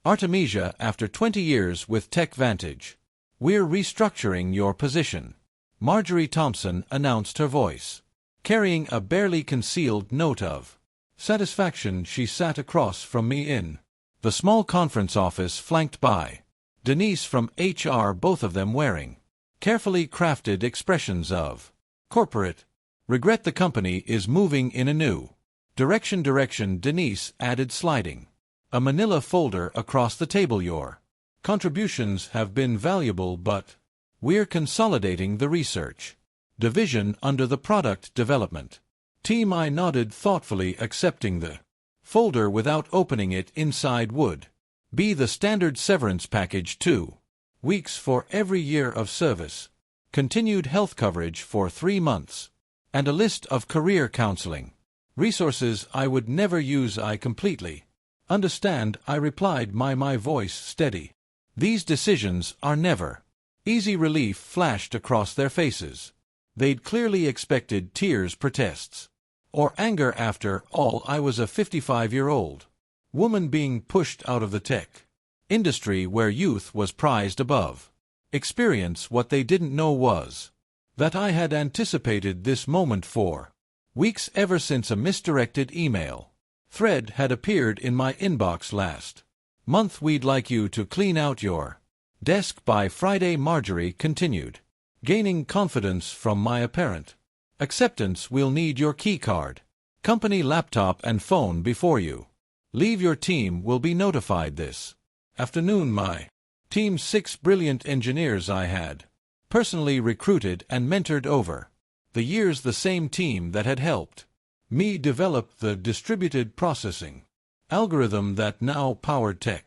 Artemesia after 20 years with Tech Vantage. We're restructuring your position. Marjorie Thompson announced her voice, carrying a barely concealed note of satisfaction. She sat across from me in the small conference office flanked by Denise from HR, both of them wearing carefully crafted expressions of corporate regret. The company is moving in a new direction. Denise added, sliding a manila folder across the table. Your contributions have been valuable, but we're consolidating the research division under the product development team. I nodded thoughtfully, accepting the folder without opening it. Inside would be the standard severance package: 2 weeks for every year of service, continued health coverage for 3 months, and a list of career counseling resources I would never use. I completely understand, I replied, my voice steady. These decisions are never easy. Relief flashed across their faces. They'd clearly expected tears, protests, or anger. After all, I was a 55-year-old woman being pushed out of the tech industry where youth was prized above experience. What they didn't know was that I had anticipated this moment for weeks, ever since a misdirected email thread had appeared in my inbox last month. We'd like you to clean out your desk by Friday, Marjorie continued, gaining confidence from my apparent acceptance. We'll need your keycard, company laptop, and phone before you leave. Your team will be notified this afternoon. My team's 6 brilliant engineers I had personally recruited and mentored over the years, the same team that had helped me develop the distributed processing algorithm that now powered Tech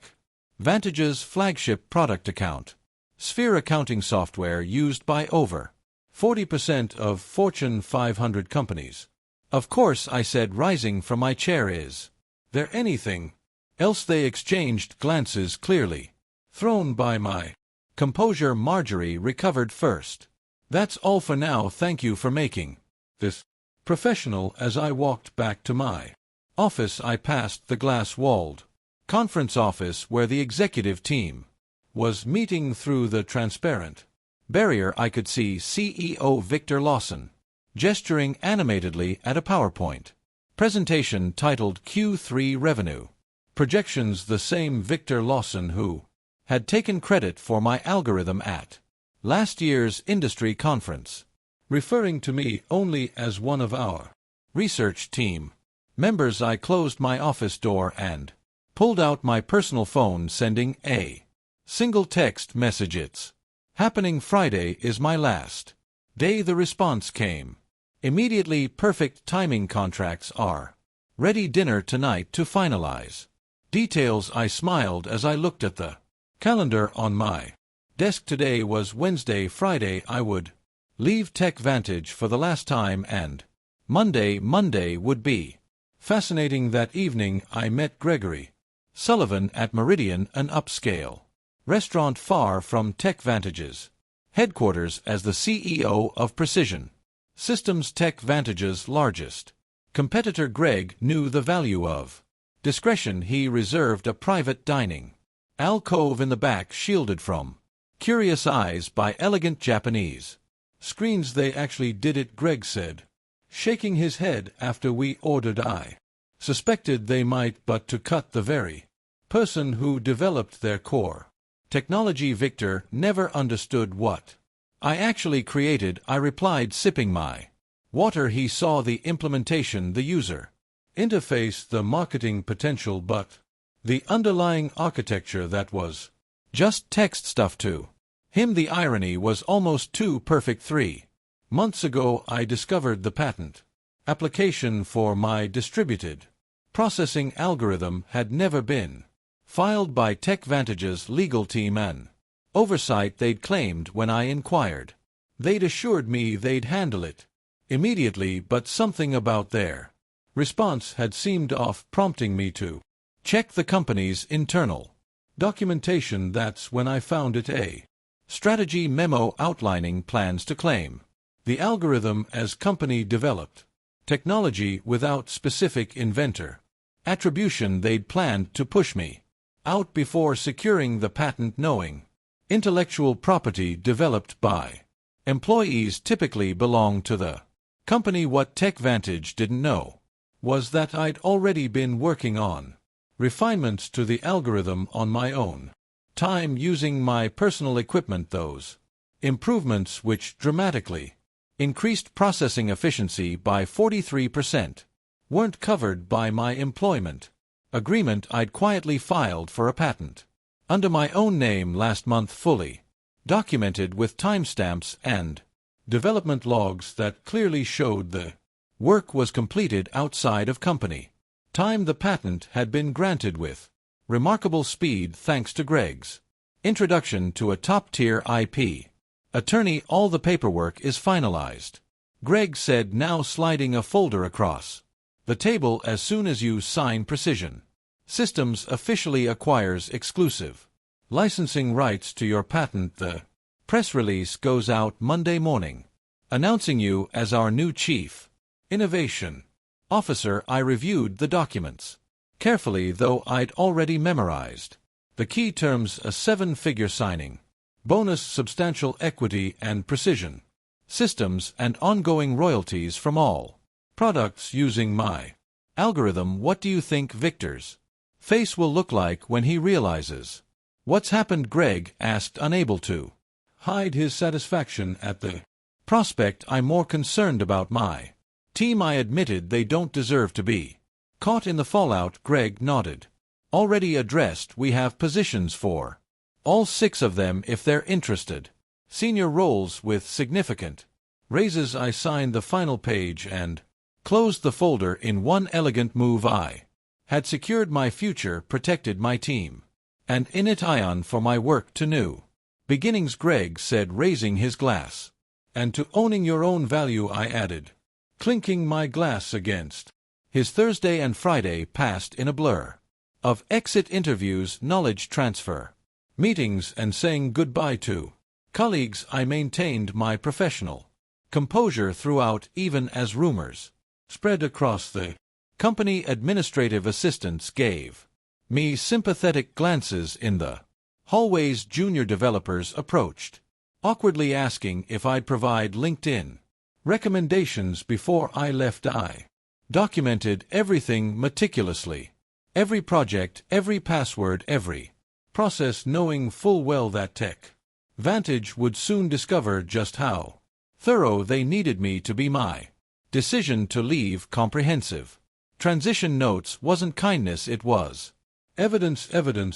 Vantage's flagship product account Sphere accounting software used by over 40% of Fortune 500 companies. Of course, I said, rising from my chair. Is there anything else? They exchanged glances, clearly thrown by my composure. Marjorie recovered first. That's all for now. Thank you for making this professional. As I walked back to my office, I passed the glass-walled conference office where the executive team was meeting. Through the transparent barrier, I could see CEO Victor Lawson gesturing animatedly at a PowerPoint presentation titled Q3 Revenue Projections. The same Victor Lawson who had taken credit for my algorithm at last year's industry conference, referring to me only as one of our research team members. I closed my office door and pulled out my personal phone, sending a single text message. It's happening. Friday is my last day. The response came immediately. Perfect timing. Contracts are ready. Dinner tonight to finalize details. I smiled as I looked at the calendar on my desk. Today was Wednesday. Friday I would leave Tech Vantage for the last time, and Monday would be fascinating. That evening I met Gregory Sullivan at Meridian, an upscale restaurant far from Tech Vantage's headquarters. As the CEO of Precision Systems, Tech Vantage's largest competitor, Greg knew the value of discretion. He reserved a private dining alcove in the back, shielded from curious eyes by elegant Japanese screens. They actually did it, Greg said, shaking his head after we ordered. I suspected they might, but to cut the very person who developed their core technology, Victor never understood what I actually created. I replied, sipping my water. He saw the implementation, the user interface, the marketing potential, but the underlying architecture, that was just text stuff to him. The irony was almost too perfect. 3 months ago I discovered the patent application for my distributed processing algorithm had never been filed by Tech Vantage's legal team, an oversight they'd claimed. When I inquired, they'd assured me they'd handle it immediately, but something about their response had seemed off, prompting me to check the company's internal documentation. That's when I found it, a strategy memo outlining plans to claim the algorithm as company developed technology without specific inventor attribution. They'd planned to push me out before securing the patent, knowing intellectual property developed by employees typically belong to the company. What Tech Vantage didn't know was that I'd already been working on refinements to the algorithm on my own time using my personal equipment. Those improvements, which dramatically increased processing efficiency by 43%, weren't covered by my employment agreement. I'd quietly filed for a patent under my own name last month, fully documented with timestamps and development logs that clearly showed the work was completed outside of company time. The patent had been granted with remarkable speed thanks to Greg's introduction to a top-tier IP attorney. All the paperwork is finalized, Greg said, now sliding a folder across the table. As soon as you sign, Precision Systems officially acquires exclusive licensing rights to your patent. The press release goes out Monday morning, announcing you as our new Chief Innovation Officer. I reviewed the documents carefully, though I'd already memorized the key terms: a 7-figure signing bonus, substantial equity, and Precision Systems, and ongoing royalties from all products using my algorithm. What do you think Victor's face will look like when he realizes what's happened? Greg asked, unable to hide his satisfaction at the prospect. I'm more concerned about my team, I admitted. They don't deserve to be caught in the fallout. Greg nodded. Already addressed. We have positions for all 6 of them if they're interested. Senior roles with significant raises. I signed the final page and closed the folder in one elegant move. I had secured my future, protected my team, and in it ion for my work to new beginnings, Greg said, raising his glass. And to owning your own value, I added, clinking my glass against his. Thursday and Friday passed in a blur of exit interviews, knowledge transfer meetings, and saying goodbye to colleagues. I maintained my professional composure throughout, even as rumors spread across the company. Administrative assistants gave me sympathetic glances in the hallways. Junior developers approached, awkwardly asking if I'd provide LinkedIn recommendations before I left. I documented everything meticulously, every project, every password, every process, knowing full well that Tech Vantage would soon discover just how thorough they needed me to be. My decision to leave comprehensive transition notes wasn't kindness, it was evidence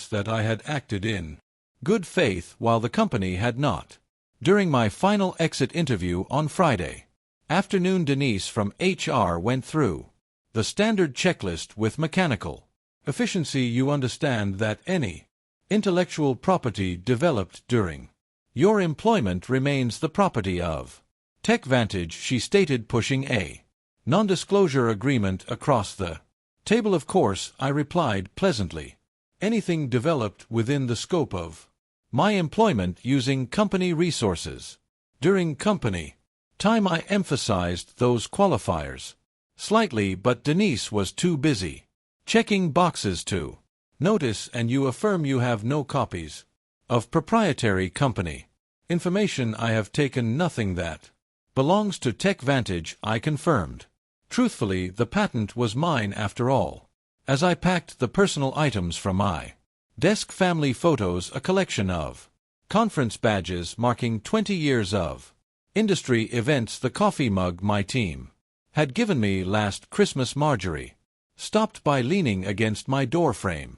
that I had acted in good faith while the company had not. During my final exit interview on Friday afternoon, Denise from HR went through the standard checklist with mechanical efficiency. You understand that any intellectual property developed during your employment remains the property of Tech Vantage, she stated, pushing a non-disclosure agreement across the table. Of course, I replied pleasantly. Anything developed within the scope of my employment using company resources during company time. I emphasized those qualifiers slightly, but Denise was too busy checking boxes to notice. And you affirm you have no copies of proprietary company information? I have taken nothing that belongs to Tech Vantage, I confirmed. Truthfully, the patent was mine after all. As I packed the personal items from my desk, family photos, a collection of conference badges marking 20 years of industry events, the coffee mug my team had given me last Christmas. Marjorie stopped by, leaning against my doorframe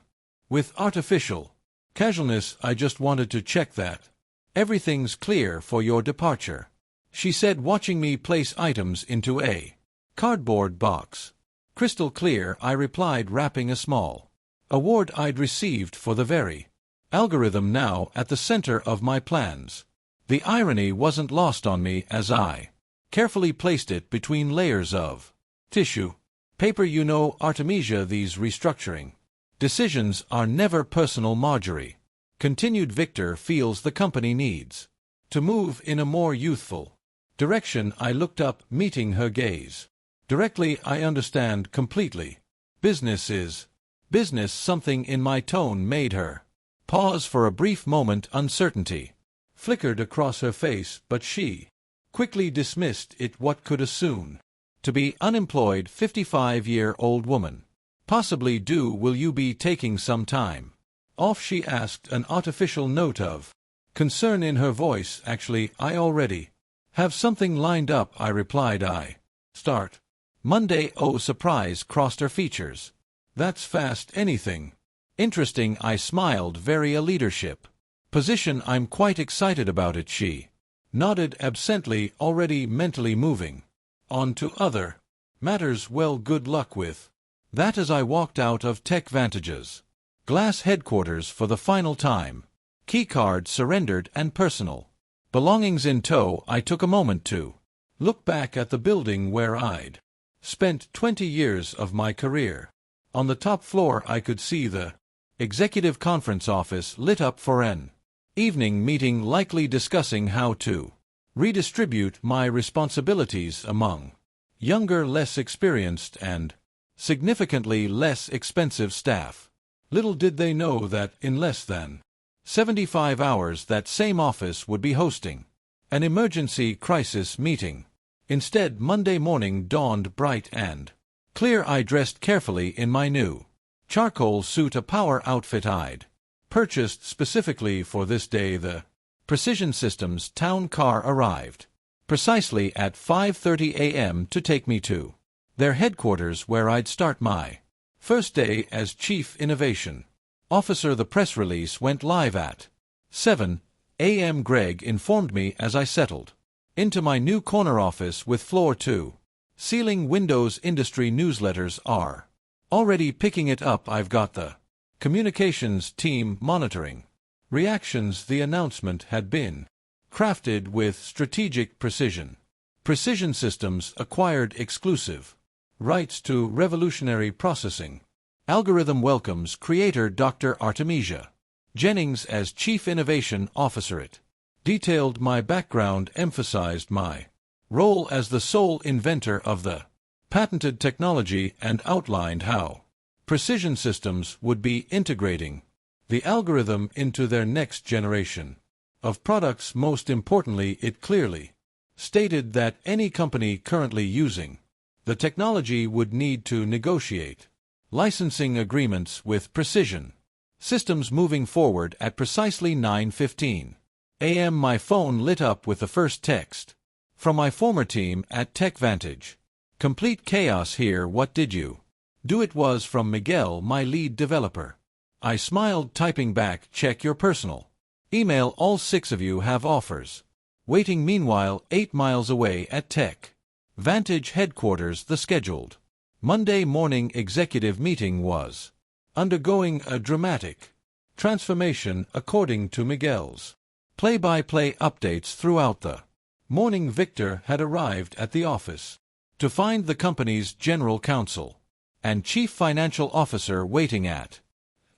with artificial casualness. I just wanted to check that everything's clear for your departure, she said, watching me place items into a cardboard box. Crystal clear, I replied, wrapping a small award I'd received for the very algorithm now at the center of my plans. The irony wasn't lost on me as I carefully placed it between layers of tissue paper. You know, Artemesia, these restructuring decisions are never personal, Marjorie continued. Victor feels the company needs to move in a more youthful direction. I looked up, meeting her gaze directly. I understand completely. Business is Business. Something in my tone made her pause for a brief moment. Uncertainty flickered across her face, but she quickly dismissed it. What could assume to be unemployed 55-year-old woman possibly do? Will you be taking some time off? She asked, an artificial note of concern in her voice. Actually, I already have something lined up, I replied. I start Monday. Oh, surprise crossed her features. That's fast. Anything interesting? I smiled. Very a leadership position. I'm quite excited about it. She nodded absently, already mentally moving on to other matters. Well, good luck with that. As I walked out of Tech Vantage's glass headquarters for the final time, keycard surrendered and personal belongings in tow, I took a moment to look back at the building where I'd spent 20 years of my career. On the top floor I could see the executive conference office lit up for an evening meeting, likely discussing how to redistribute my responsibilities among younger, less experienced, and significantly less expensive staff. Little did they know that in less than 75 hours that same office would be hosting an emergency crisis meeting. Instead, Monday morning dawned bright and clear. I dressed carefully in my new charcoal suit, a power outfit I'd purchased specifically for this day. The Precision Systems town car arrived precisely at 5:30 a.m. to take me to their headquarters, where I'd start my first day as Chief Innovation Officer. The press release went live at 7 a.m. Greg informed me as I settled into my new corner office with floor-to-ceiling windows. Industry newsletters are already picking it up. I've got the communications team monitoring reactions. The announcement had been crafted with strategic precision. Precision Systems acquired exclusive rights to revolutionary processing algorithm. Welcomes creator Dr. Artemesia Jennings as Chief Innovation Officer. It detailed my background, emphasized my role as the sole inventor of the patented technology, and outlined how Precision Systems would be integrating the algorithm into their next generation of products. Most importantly, it clearly stated that any company currently using the technology would need to negotiate licensing agreements with Precision Systems moving forward. At precisely 9:15 a.m. my phone lit up with the first text from my former team at Tech Vantage. Complete chaos here. What did you do? It was from Miguel, my lead developer. I smiled, typing back, check your personal email. All 6 of you have offers waiting. Meanwhile, 8 miles away at Tech Vantage headquarters, the scheduled Monday morning executive meeting was undergoing a dramatic transformation. According to Miguel's play-by-play updates throughout the morning, Victor had arrived at the office to find the company's general counsel and chief financial officer waiting at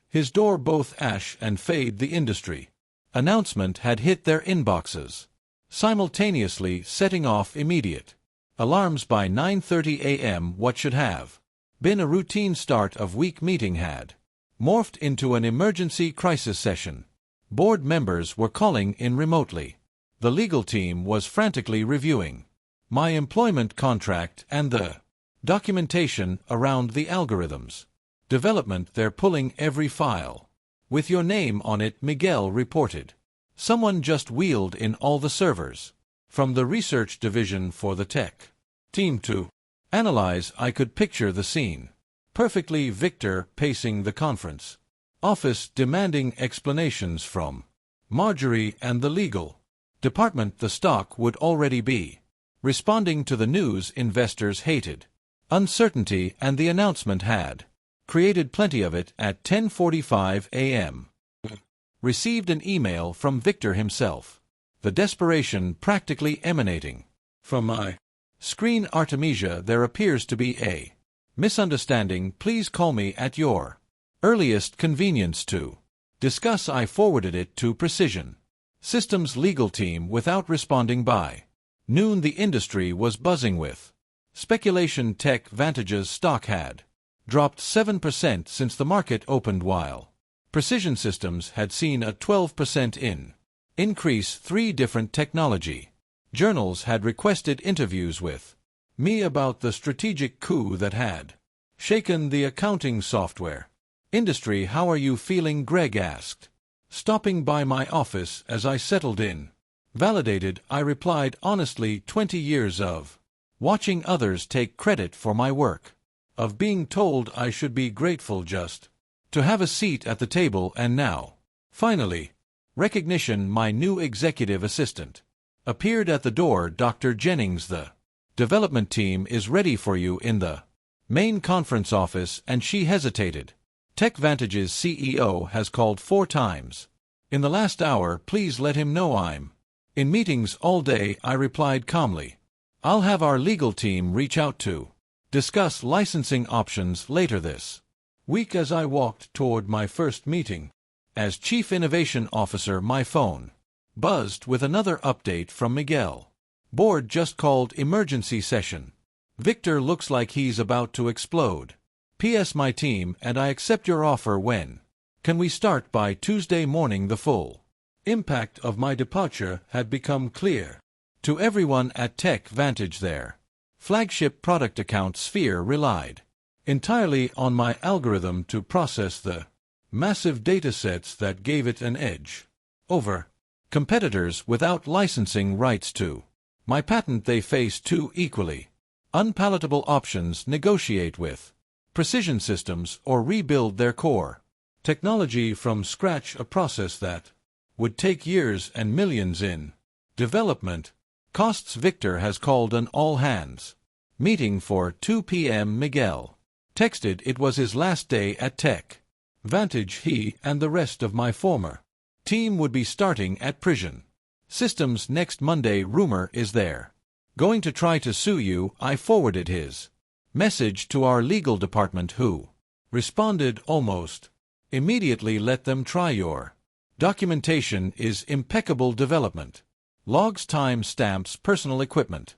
his door. Both Ash and Fade, the industry announcement, had hit their inboxes simultaneously, setting off immediate alarms. By 9:30 a.m. what should have been a routine start of week meeting had morphed into an emergency crisis session. Board members were calling in remotely. The legal team was frantically reviewing my employment contract and the documentation around the algorithms development. They're pulling every file with your name on it, Miguel reported. Someone just wheeled in all the servers from the research division for the tech team to analyze. I could picture the scene perfectly. Victor pacing the conference office, demanding explanations from Marjorie and the legal department. The stock would already be responding to the news investors hated. Uncertainty, and the announcement had created plenty of it. At 10:45 a.m. received an email from Victor himself, the desperation practically emanating from my screen. Artemesia, there appears to be a misunderstanding. Please call me at your earliest convenience to discuss. I forwarded it to Precision Systems legal team without responding. By noon the industry was buzzing with speculation. Tech Vantage's stock had dropped 7% since the market opened, while Precision Systems had seen a 12% increase. 3 different technology journals had requested interviews with me about the strategic coup that had shaken the accounting software industry. "How are you feeling?" Greg asked, stopping by my office as I settled in. "Validated," I replied honestly. 20 years of watching others take credit for my work, of being told I should be grateful just to have a seat at the table, and now, finally, recognition. My new executive assistant appeared at the door. "Dr. Jennings, the development team is ready for you in the main conference office." And she hesitated. "Tech Vantage's CEO has called 4 times in the last hour. Please let him know I'm in meetings all day," I replied calmly. "I'll have our legal team reach out to discuss licensing options later this week." As I walked toward my first meeting as Chief Innovation Officer, my phone buzzed with another update from Miguel. "Board just called emergency session. Victor looks like he's about to explode. P.S. My team and I accept your offer. When can we start?" By Tuesday morning, the full impact of my departure had become clear to everyone at Tech Vantage. Their flagship product account Sphere relied entirely on my algorithm to process the massive datasets that gave it an edge over competitors without licensing rights to my patent. They faced 2 equally unpalatable options: negotiate with Precision Systems or rebuild their core technology from scratch, a process that would take years and millions in development costs. Victor has called an all-hands meeting for 2 p.m. Miguel texted it was his last day at Tech Vantage. He and the rest of my former team would be starting at Precision Systems next Monday. "Rumor is they're going to try to sue you." I forwarded his message to our legal department, who responded almost immediately, "Let them try. Your documentation is impeccable. Development logs, time stamps, personal equipment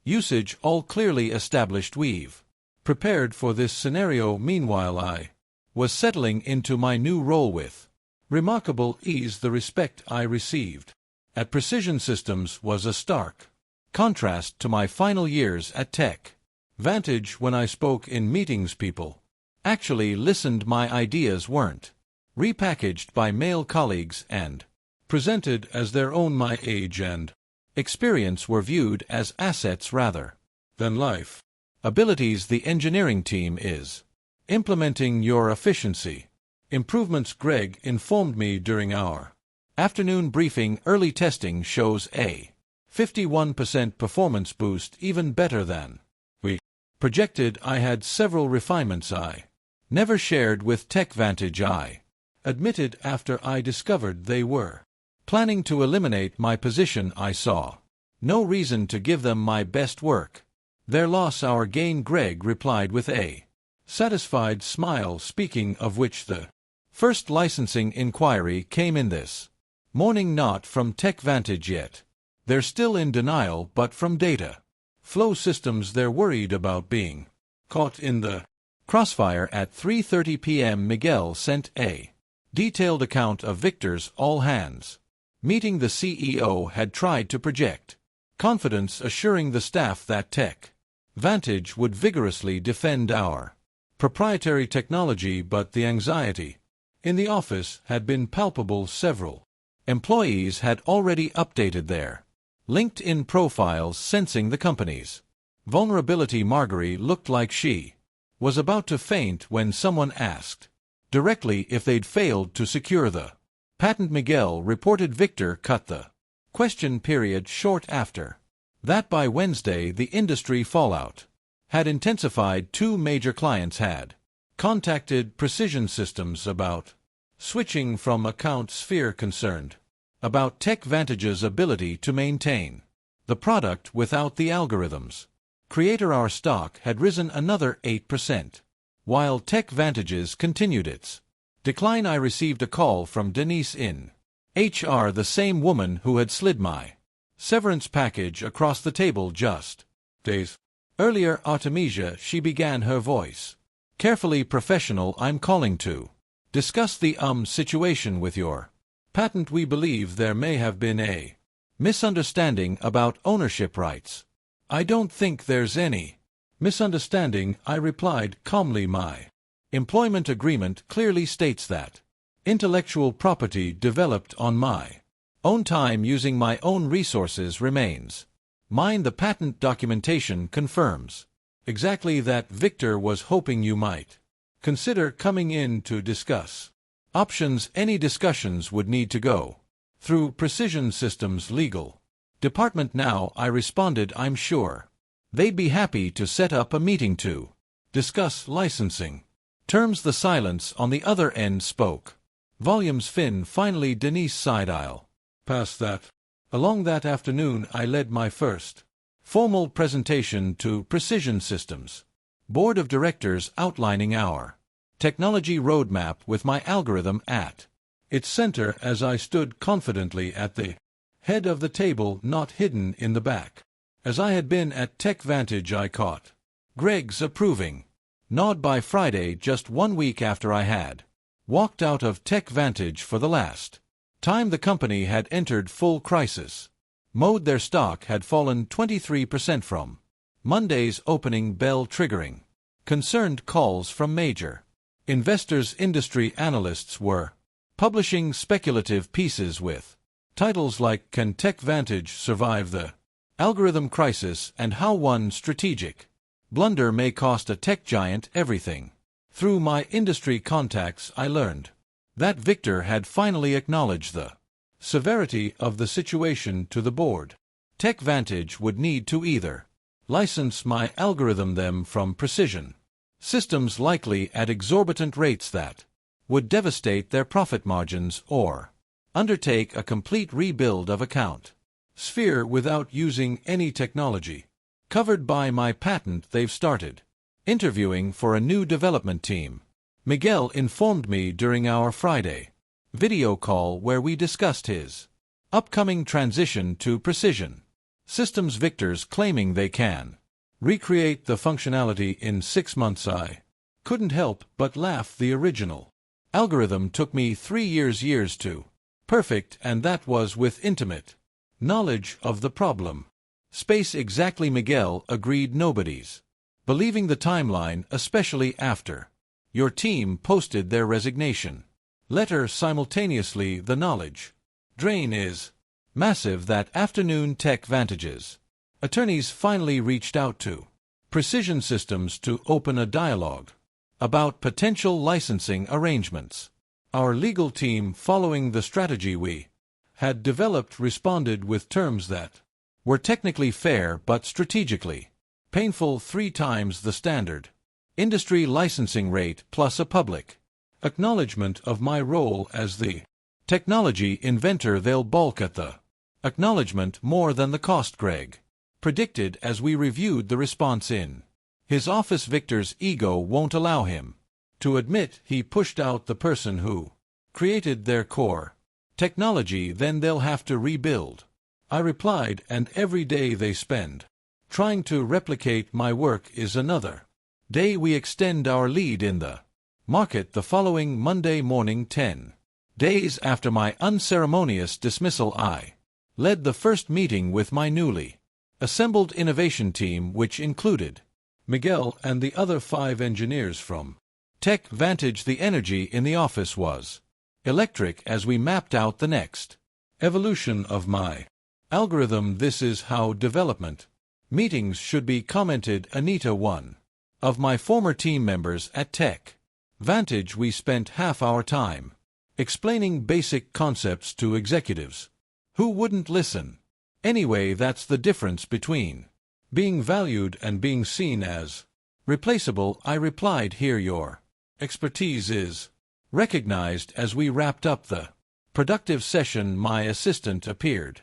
usage, all clearly established. We've prepared for this scenario." Meanwhile, I was settling into my new role with remarkable ease. The respect I received at Precision Systems was a stark contrast to my final years at Tech Vantage. When I spoke in meetings, people actually listened. My ideas weren't repackaged by male colleagues and presented as their own. My age and experience were viewed as assets rather than life abilities. "The engineering team is implementing your efficiency improvements," Greg informed me during our afternoon briefing. "Early testing shows a 51% performance boost, even better than we projected." I had several refinements I never shared with Tech Vantage, I admitted, after I discovered they were planning to eliminate my position. I saw no reason to give them my best work. "Their loss, our gain," Greg replied with a satisfied smile. Speaking of which, the first licensing inquiry came in this morning, not from Tech Vantage yet. They're still in denial, but from Data Flow Systems. They're worried about being caught in the crossfire. At 3:30 p.m. Miguel sent a detailed account of Victor's all-hands meeting. The CEO had tried to project confidence, assuring the staff that Tech Vantage would vigorously defend our proprietary technology, but the anxiety in the office had been palpable. Several employees had already updated their LinkedIn profiles, sensing the company's vulnerability. Marguerite looked like she was about to faint when someone asked directly if they'd failed to secure the patent. Miguel reported Victor cut the question period short. After that, by Wednesday, the industry fallout had intensified. 2 major clients had contacted Precision Systems about switching from account. Sphere concerned about Tech Vantage's ability to maintain the product without the algorithms creator. Our stock had risen another 8%, while Tech Vantage's continued its decline. I received a call from Denise in HR, the same woman who had slid my severance package across the table just days earlier. "Artemesia," she began, her voice Carefully professional, I'm calling to discuss the situation with your patent. We believe there may have been a misunderstanding about ownership rights. I don't think there's any misunderstanding, I replied calmly. My employment agreement clearly states that intellectual property developed on my own time using my own resources remains mine. The patent documentation confirms exactly that. Victor was hoping you might consider coming in to discuss options. Any discussions would need to go through Precision Systems' legal department now, I responded. I'm sure they'd be happy to set up a meeting to discuss licensing terms. The silence on the other end spoke volumes. Finn finally. Denise sighed. I'll pass that along. That afternoon I led my first formal presentation to Precision Systems Board of Directors, outlining our technology roadmap with my algorithm at its center. As I stood confidently at the head of the table, not hidden in the back as I had been at Tech Vantage, I caught Greg's approving nod. By Friday, just 1 week after I had walked out of Tech Vantage for the last time, the company had entered full crisis mode. Their stock had fallen 23% from Monday's opening bell, triggering concerned calls from major investors. Industry analysts were publishing speculative pieces with titles like "Can Tech Vantage Survive the Algorithm Crisis?" and "How One Strategic Blunder May Cost a Tech Giant Everything." Through my industry contacts, I learned that Victor had finally acknowledged the severity of the situation to the board. Tech Vantage would need to either license my algorithm them from Precision Systems, likely at exorbitant rates that would devastate their profit margins, or undertake a complete rebuild of account sphere without using any technology covered by my patent. They've started interviewing for a new development team, Miguel informed me during our Friday video call, where we discussed his upcoming transition to Precision Systems. Victor's claiming they can recreate the functionality in 6 months. I couldn't help but laugh. The original algorithm took me 3 years to perfect, and that was with intimate knowledge of the problem space. Exactly, Miguel agreed. Nobody's believing the timeline, especially after your team posted their resignation letter simultaneously. The knowledge drain is massive. That afternoon, Tech Vantage's attorneys finally reached out to Precision Systems to open a dialogue about potential licensing arrangements. Our legal team, following the strategy we had developed, responded with terms that were technically fair but strategically painful. 3 times the standard industry licensing rate, plus a public acknowledgement of my role as the technology inventor. They'll balk at the acknowledgement more than the cost, Greg predicted as we reviewed the response in his office. Victor's ego won't allow him to admit he pushed out the person who created their core technology. Then they'll have to rebuild, I replied, and every day they spend trying to replicate my work is another day we extend our lead in the market. The following Monday morning, 10 days after my unceremonious dismissal, I led the first meeting with my newly assembled innovation team, which included Miguel and the other 5 engineers from Tech Vantage. The energy in the office was electric as we mapped out the next evolution of my algorithm. This is how development meetings should be, commented Anita, one of my former team members at Tech Vantage. We spent half our time explaining basic concepts to executives who wouldn't listen. Anyway, that's the difference between being valued and being seen as replaceable, I replied. Here your expertise is recognized. As we wrapped up the productive session, my assistant appeared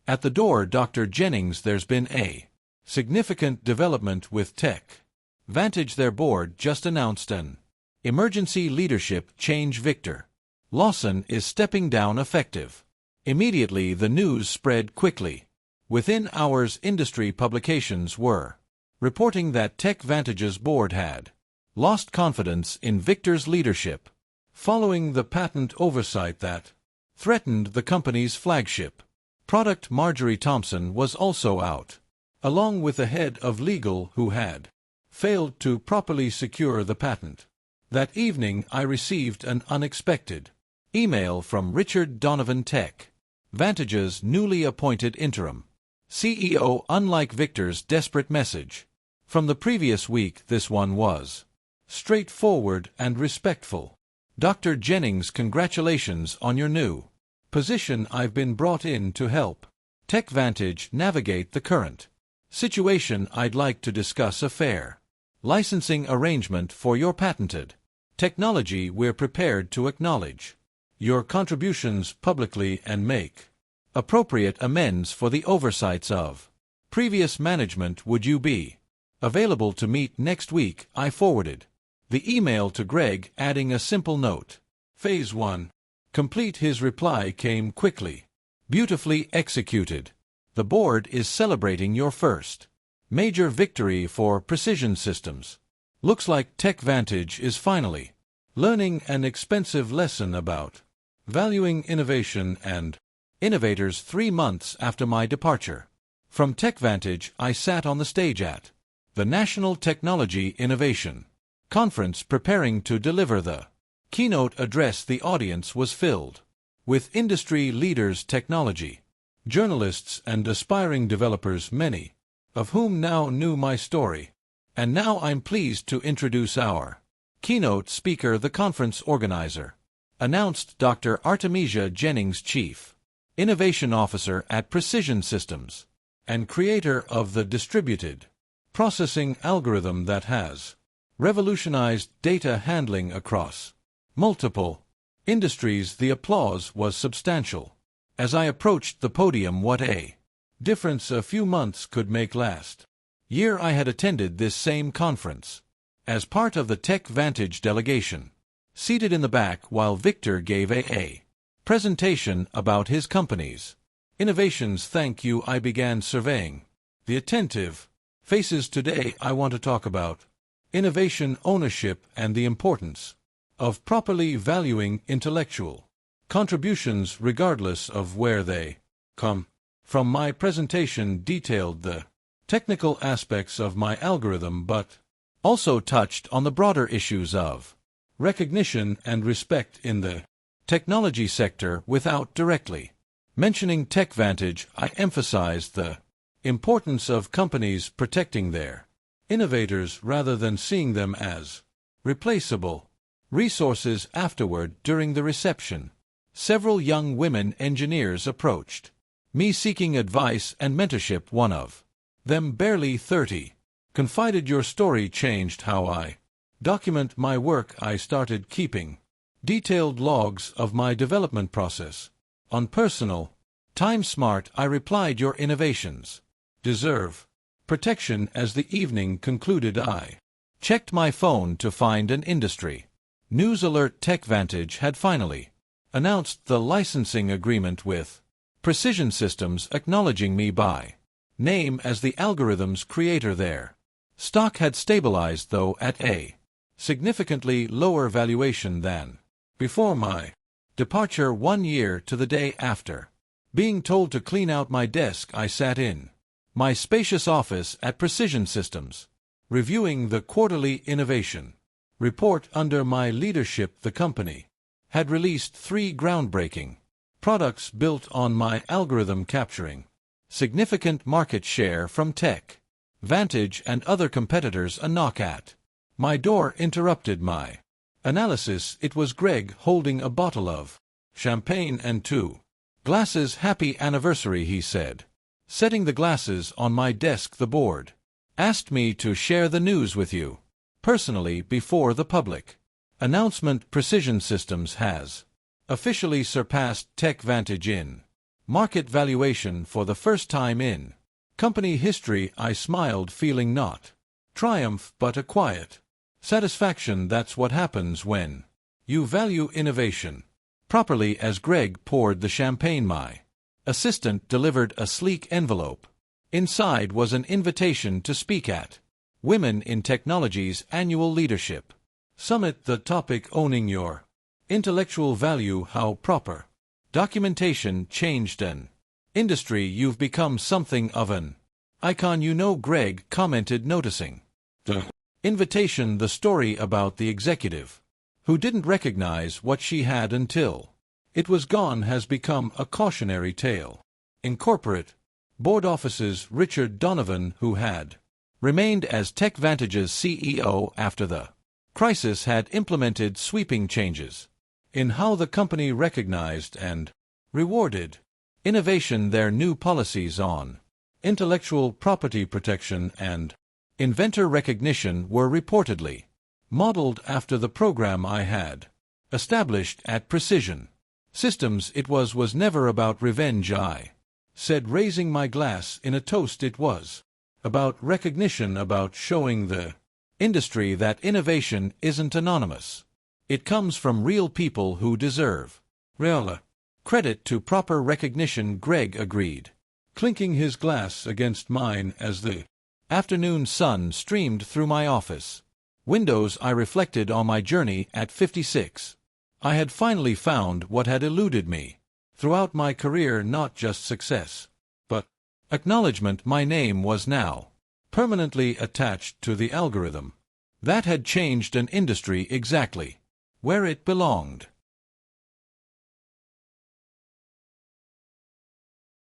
at the door. Dr. Jennings, there's been a significant development with Tech Vantage. Their board just announced an emergency leadership change. Victor Lawson is stepping down effective immediately. The news spread quickly. Within hours, industry publications were reporting that Tech Vantage's board had lost confidence in Victor's leadership, following the patent oversight that threatened the company's flagship product. Marjorie Thompson was also out, along with the head of legal who had failed to properly secure the patent. That evening I received an unexpected email from Richard Donovan, Tech Vantage's newly appointed interim CEO. Unlike Victor's desperate message from the previous week, this one was straightforward and respectful. Dr. Jennings, congratulations on your new position. I've been brought in to help Tech Vantage navigate the current situation. I'd like to discuss a fair licensing arrangement for your patented technology. We're prepared to acknowledge your contributions publicly and make appropriate amends for the oversights of previous management. Would you be available to meet next week? I forwarded the email to Greg, adding a simple note. Phase 1 complete. His reply came quickly. Beautifully executed. The board is celebrating your first major victory for Precision Systems. Looks like Tech Vantage is finally learning an expensive lesson about valuing innovation and innovators. 3 months after my departure from Tech Vantage, I sat on the stage at the National Technology Innovation Conference preparing to deliver the keynote address. The audience was filled with industry leaders, technology journalists, and aspiring developers, many of whom now knew my story. And now I'm pleased to introduce our keynote speaker. The conference organizer announced Dr. Artemesia Jennings, Chief Innovation Officer at Precision Systems and creator of the distributed processing algorithm that has revolutionized data handling across multiple industries. The applause was substantial as I approached the podium. What a difference a few months could make. Last year I had attended this same conference as part of the Tech Vantage delegation, seated in the back while Victor gave a presentation about his company's innovations. Thank you. I began surveying the attentive faces. Today I want to talk about innovation ownership and the importance of properly valuing intellectual contributions regardless of where they come from. My presentation detailed the technical aspects of my algorithm but also touched on the broader issues of recognition and respect in the technology sector. Without directly mentioning Tech Vantage, I emphasized the importance of companies protecting their innovators rather than seeing them as replaceable resources. Afterward, during the reception, several young women engineers approached me seeking advice and mentorship. One of them, barely 30, confided, "Your story changed how I document my work. I started keeping detailed logs of my development process on personal time." Smart, I replied. "Your innovations deserve protection." As the evening concluded, I checked my phone to find an industry news alert. Tech Vantage had finally announced the licensing agreement with Precision Systems, acknowledging me by name as the algorithm's creator. Their stock had stabilized, though at a significantly lower valuation than before my departure. 1 year to the day after being told to clean out my desk, I sat in my spacious office at Precision Systems, reviewing the quarterly innovation report under my leadership. The company had released 3 groundbreaking products built on my algorithm, capturing significant market share from Tech Vantage and other competitors. A knock at my door interrupted my analysis. It was Greg, holding a bottle of champagne and 2 glasses. "Happy anniversary," he said, setting the glasses on my desk. "The board asked me to share the news with you personally before the public announcement. Precision Systems has officially surpassed Tech Vantage in market valuation for the first time in company history." I smiled, feeling not triumph but a quiet satisfaction. That's what happens when you value innovation properly. As Greg poured the champagne, my assistant delivered a sleek envelope. Inside was an invitation to speak at Women in Technology's annual leadership summit. The topic: owning your intellectual value. How proper documentation changed an industry. You've become something of an icon, you know, Greg commented, noticing the invitation. The story about the executive who didn't recognize what she had until it was gone has become a cautionary tale. In corporate board offices, Richard Donovan, who had remained as Tech Vantage's CEO after the crisis, had implemented sweeping changes in how the company recognized and rewarded innovation. Their new policies on intellectual property protection and inventor recognition were reportedly modeled after the program I had established at Precision Systems. It was never about revenge, I said, raising my glass in a toast. It was about recognition, about showing the industry that innovation isn't anonymous. It comes from real people who deserve real credit to proper recognition. Greg agreed, clinking his glass against mine as the afternoon sun streamed through my office windows. I reflected on my journey at 56. I had finally found what had eluded me throughout my career: not just success, but acknowledgement. My name was now permanently attached to the algorithm that had changed an industry exactly where it belonged.